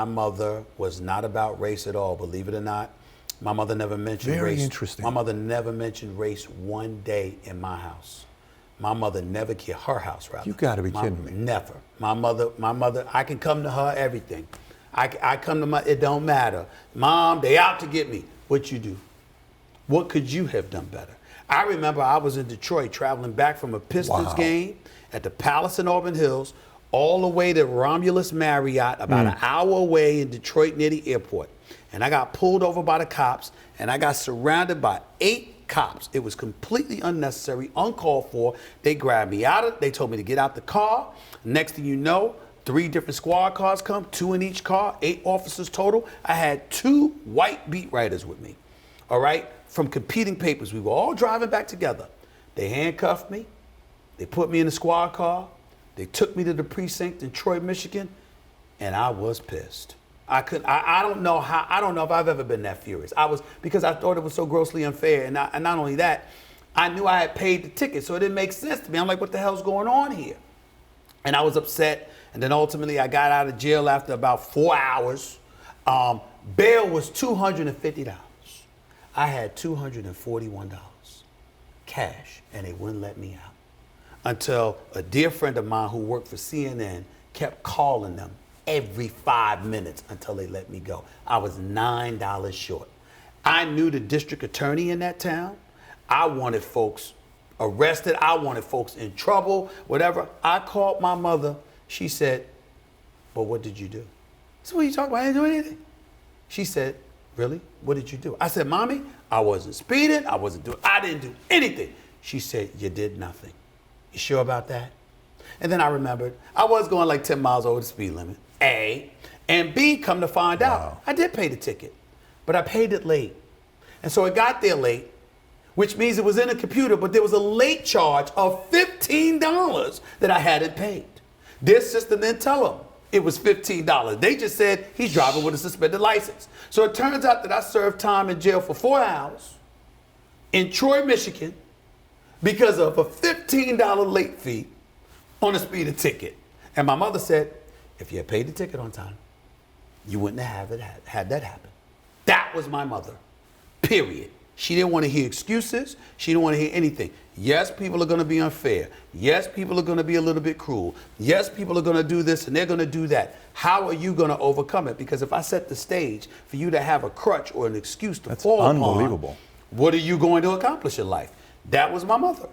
my mother was not about race at all, believe it or not. My mother never mentioned race. Very interesting. My mother never mentioned race one day in my house. My mother never cared, her house rather. You gotta be kidding me. Never. My mother, I can come to her everything. I come to it don't matter. Mom, they out to get me. What you do? What could you have done better? I remember I was in Detroit traveling back from a Pistons game at the Palace in Auburn Hills, all the way to Romulus Marriott, about an hour away in Detroit near the airport. And I got pulled over by the cops, and I got surrounded by 8 cops. It was completely unnecessary, uncalled for. They grabbed me they told me to get out the car. Next thing you know, 3 different squad cars come, 2 in each car, 8 officers total. I had 2 white beat writers with me, all right, from competing papers. We were all driving back together. They handcuffed me. They put me in the squad car. They took me to the precinct in Troy, Michigan, and I was pissed. I don't know if I've ever been that furious. Because I thought it was so grossly unfair, and not only that, I knew I had paid the ticket, so it didn't make sense to me. I'm like, what the hell's going on here? And I was upset, and then ultimately I got out of jail after about 4 hours. Bail was $250. I had $241 cash, and they wouldn't let me out until a dear friend of mine who worked for CNN kept calling them every 5 minutes until they let me go. I was $9 short. I knew the district attorney in that town. I wanted folks arrested. I wanted folks in trouble, whatever. I called my mother. She said, "But what did you do?" I said, "What are you talking about? I didn't do anything." She said, "Really? What did you do?" I said, "Mommy, I wasn't speeding. I didn't do anything." She said, "You did nothing. You sure about that?" And then I remembered I was going like 10 miles over the speed limit, A. And B, come to find out, I did pay the ticket, but I paid it late. And so it got there late, which means it was in a computer, but there was a late charge of $15 that I hadn't paid. Their system didn't tell them it was $15. They just said he's driving with a suspended license. So it turns out that I served time in jail for 4 hours in Troy, Michigan, because of a $15 late fee on a speeding ticket. And my mother said, if you had paid the ticket on time, you wouldn't have had that happen. That was my mother, period. She didn't want to hear excuses. She didn't want to hear anything. Yes, people are going to be unfair. Yes, people are going to be a little bit cruel. Yes, people are going to do this and they're going to do that. How are you going to overcome it? Because if I set the stage for you to have a crutch or an excuse to fall upon, unbelievable. what are you going to accomplish in life? That was my mother.